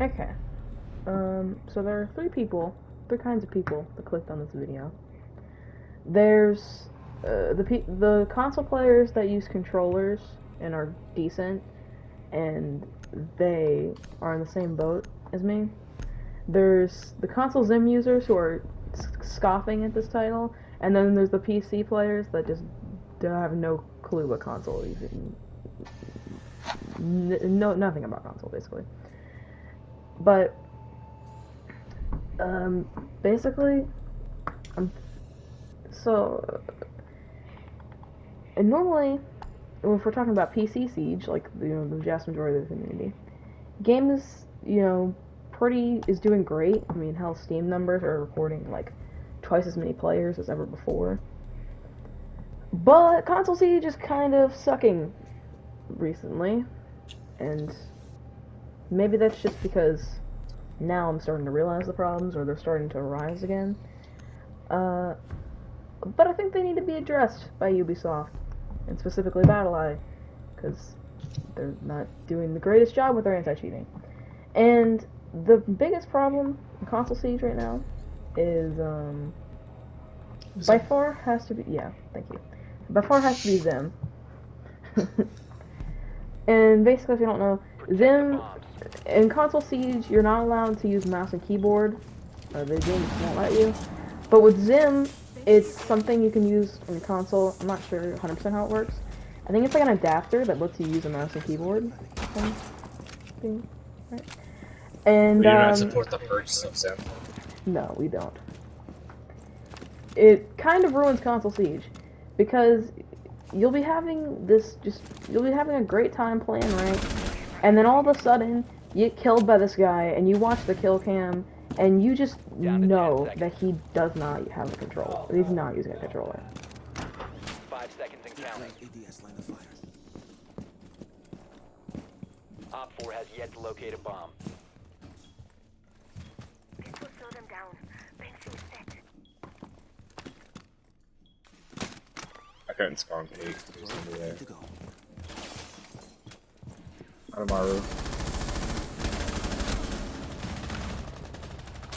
Okay. So there are three kinds of people that clicked on this video. There's the console players that use controllers and are decent, and they are in the same boat as me. There's the console Zim users who are scoffing at this title, and then there's the PC players that just have no clue what console even no nothing about console basically. But basically, I'm so and normally if we're talking about PC Siege, like the vast majority of the community, game is is doing great. I mean, hell, Steam numbers are recording like twice as many players as ever before. But console Siege is kind of sucking recently, and maybe that's just because now I'm starting to realize the problems, or they're starting to arise again. But I think they need to be addressed by Ubisoft, and specifically BattleEye, because they're not doing the greatest job with their anti-cheating. And the biggest problem in console Siege right now is by far has to be thank you. By far has to be Zim. And basically, if you don't know, Zim in console Siege, you're not allowed to use mouse and keyboard. The game won't let you. But with Zim, it's something you can use in the console. I'm not sure 100% how it works. I think it's like an adapter that lets you use a mouse and keyboard. Something, right? And we do not support the purchase of Zim. No, we don't. It kind of ruins console Siege because you'll be having a great time playing ranked, and then all of a sudden you get killed by this guy, and you watch the kill cam, and you just know that he does not have a controller. He's not using a controller. 5 seconds and counting. Op 4 has yet to locate a bomb. This will slow them down. Bring things set. I couldn't spawn peek. There's somebody there. Amaru.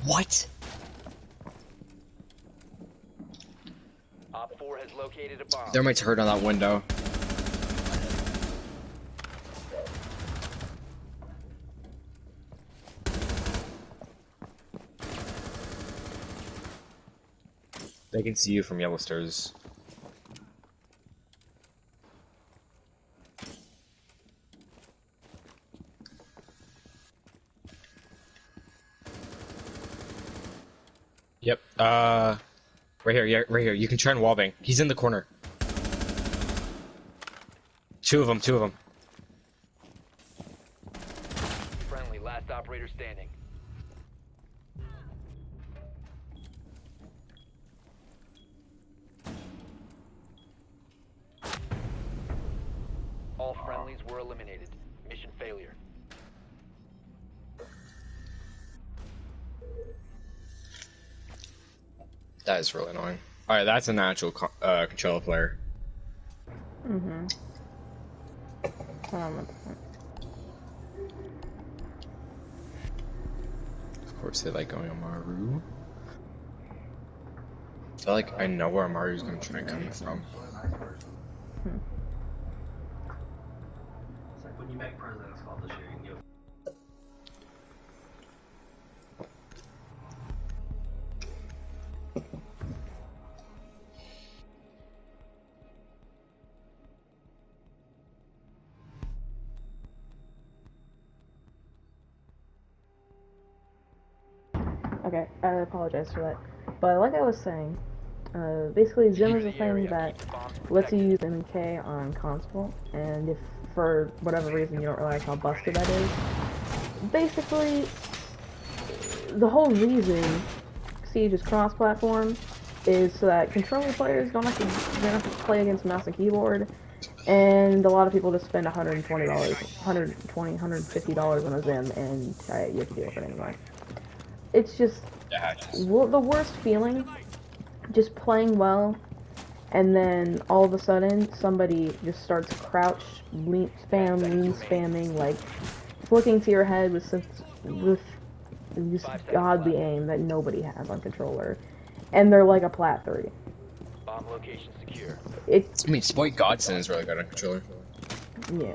What? Op 4 has located a bomb. Thermite's hurt on that window. They can see you from yellow stairs. Yep. Right here. Yeah, right here. You can try and wallbang. He's in the corner. Two of them. Friendly, last operator standing. All friendlies were eliminated. Mission failure. That is really annoying. Alright, that's a natural controller player. Mm-hmm. Of course they like going on Maru. I feel like I know where Maru's gonna try and come from. It's like when you make presidents call this year, you can give. Okay, I apologize for that. But like I was saying, basically Zim is a thing that lets you use MK on console, and if for whatever reason you don't realize how busted that is, basically the whole reason Siege is cross-platform is so that controller players don't have to play against mouse and keyboard, and a lot of people just spend $120, $150 on a Zim, and you have to deal with it anyway. It's just the worst feeling, just playing well, and then all of a sudden somebody just starts crouch lean spamming like flicking to your head with this 5 seconds godly left. aim that nobody has on controller, and they're like a plat 3. Bomb location secure. It I mean, Spoit Godson is really good on controller. Yeah,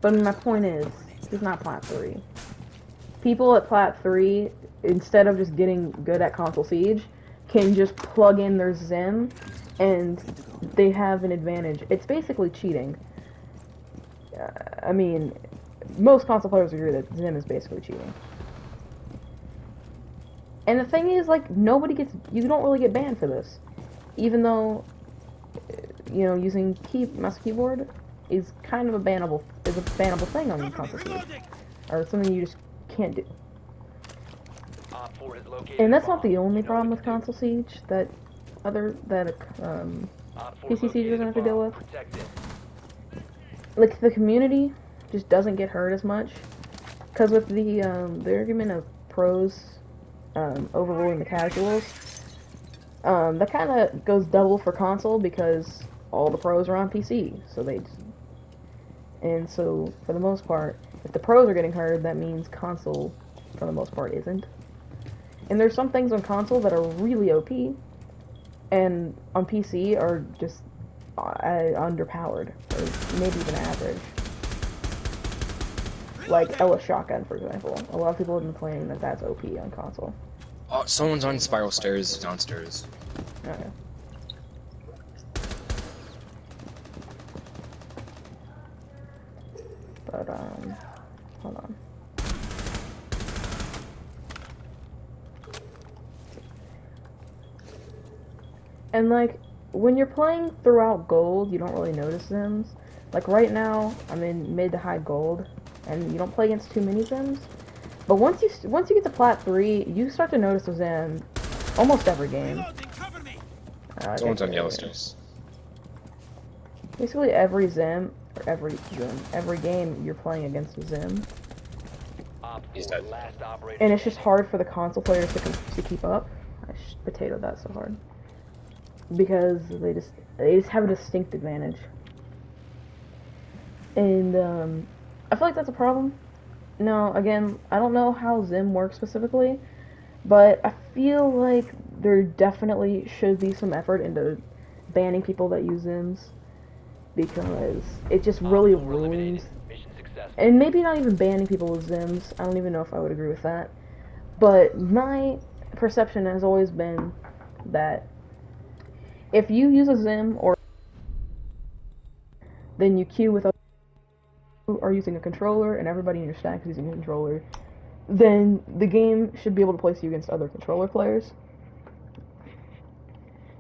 but my point is, he's not plat 3. People at plat 3, instead of just getting good at console siege, can just plug in their Zim, and they have an advantage. It's basically cheating. I mean, most console players agree that Zim is basically cheating. And the thing is, like, you don't really get banned for this. Even though, using mouse keyboard is kind of a bannable thing on console siege. Or something you just can't do. Op 4 has located And that's a not bomb. the only You know problem what with to do. console siege that Op 4 PC siege located doesn't a have to deal bomb. with. Protect it. Like, the community just doesn't get hurt as much. Because with the argument of pros overruling the casuals, that kind of goes double for console because all the pros are on PC, and so for the most part, if the pros are getting hurt, that means console, for the most part, isn't. And there's some things on console that are really OP, and on PC are just underpowered, or maybe even average. Like Ella Shotgun, for example. A lot of people have been complaining that that's OP on console. Oh, someone's on spiral stairs downstairs. Okay. But, hold on. And, like, when you're playing throughout gold, you don't really notice Zims. Like, right now, I'm in mid to high gold, and you don't play against too many Zims. But once you get to plat 3, you start to notice a Zim almost every game. Someone's on yellow stairs. Basically every Zim, or every game you're playing against a Zim. Op 4, He's dead. last operator And it's just standing. hard for the console players to keep up. I potatoed that so hard. Because they just have a distinct advantage. And I feel like that's a problem. Now, again, I don't know how Zim works specifically, but I feel like there definitely should be some effort into banning people that use Zims, because it just really Op 4 eliminated. ruins. Mission successful. And maybe not even banning people with Zims. I don't even know if I would agree with that. But my perception has always been that if you use a Zim, or then you queue with others who are using a controller, and everybody in your stack is using a controller, then the game should be able to place you against other controller players.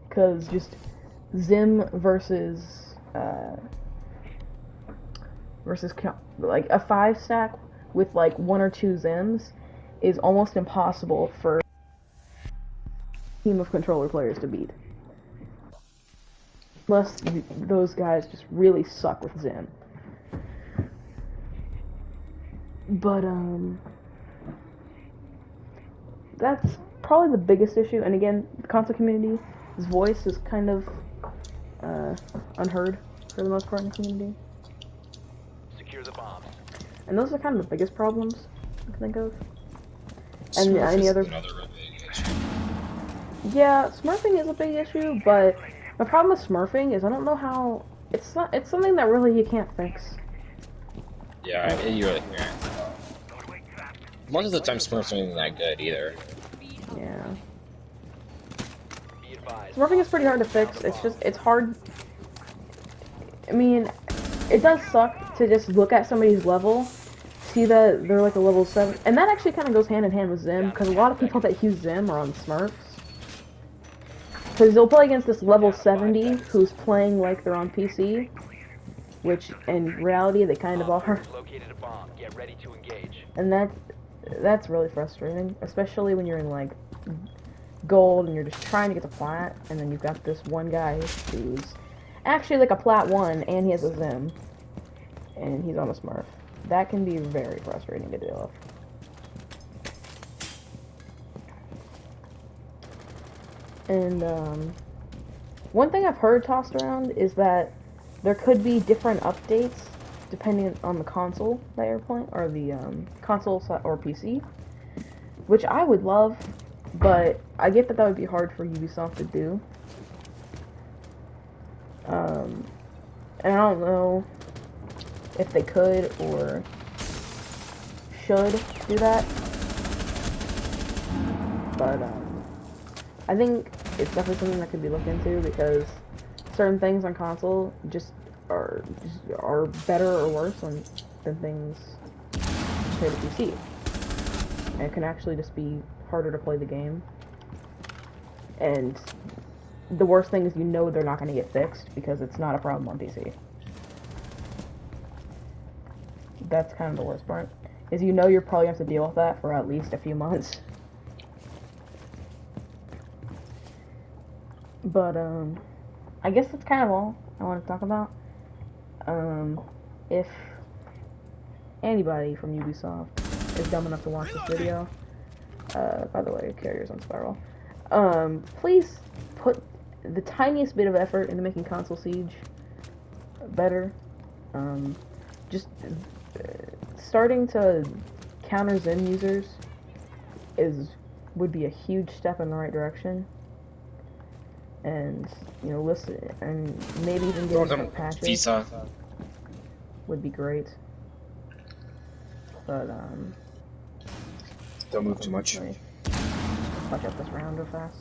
Because just Zim versus like a 5 stack with like 1 or 2 Zims is almost impossible for a team of controller players to beat. Unless those guys just really suck with Zim. But, that's probably the biggest issue. And again, the console community's voice is kind of, unheard for the most part in the community. Secure the bombs. And those are kind of the biggest problems I can think of. And Smurf any is other... another really big issue. Yeah, smurfing is a big issue, but my problem with smurfing is I don't know how... It's something that really you can't fix. Yeah, you really can't. Most of the time, Smurfs aren't even that good either. Yeah. Be advised. Smurfing is pretty hard to fix. It's hard... I mean, it does suck to just look at somebody's level, see that they're like a level 7, and that actually kind of goes hand in hand with Zim, because a lot of people that use Zim are on Smurfs. Because they'll play against this level 70 who's playing like they're on PC, which in reality they kind of Op 4 are, has located a bomb. Get ready to engage. and that's really frustrating, especially when you're in like gold and you're just trying to get the plat, and then you've got this one guy who's actually like a plat 1 and he has a Zim, and he's on a Smurf. That can be very frustrating to deal with. And one thing I've heard tossed around is that there could be different updates depending on the console that you're playing, or the or PC, which I would love, but I get that would be hard for Ubisoft to do. And I don't know if they could or should do that, but I think it's definitely something that could be looked into, because certain things on console are better or worse than things compared to PC. And it can actually just be harder to play the game. And the worst thing is, they're not going to get fixed because it's not a problem on PC. That's kind of the worst part. Is you're probably going to have to deal with that for at least a few months. But, I guess that's kind of all I want to talk about. If anybody from Ubisoft is dumb enough to watch this video, by the way, carrier's on spiral, please put the tiniest bit of effort into making console siege better. Just starting to counter Zen users would be a huge step in the right direction. And listen, and maybe even getting some patches would be great. But don't move too much. Watch out this round real fast.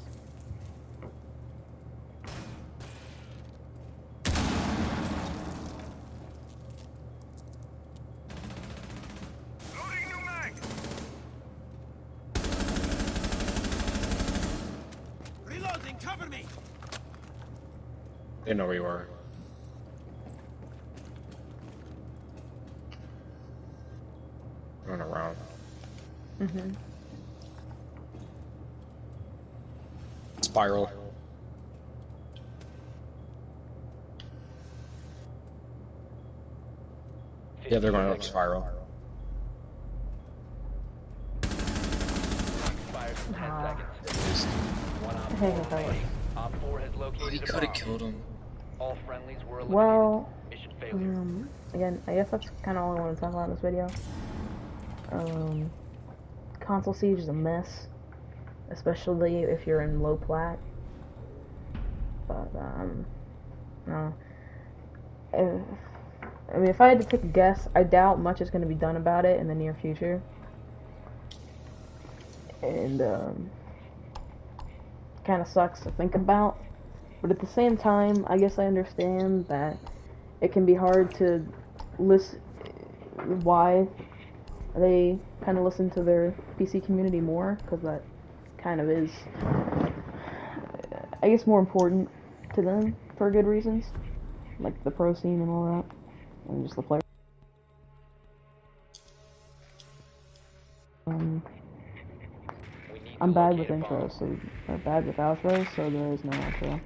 Reloading, cover me. They know where you are. Run around. Spiral. Yeah, they're going up spiral. Expires in 10 seconds. One op Hey, 4 fellas. remaining. Op 4 has located He a could have bomb. killed him. All friendlies were eliminated. Well, Mission failure. again, I guess that's kind of all I want to talk about in this video. Console siege is a mess, especially if you're in low plat. But no. If I had to take a guess, I doubt much is going to be done about it in the near future. And kind of sucks to think about. But at the same time, I guess I understand that it can be hard to listen why they kind of listen to their PC community more, because that kind of is, I guess, more important to them for good reasons, like the pro scene and all that, and just the player. We need to I'm bad with locate a bomb. intros, or bad with outros, so there is no outro.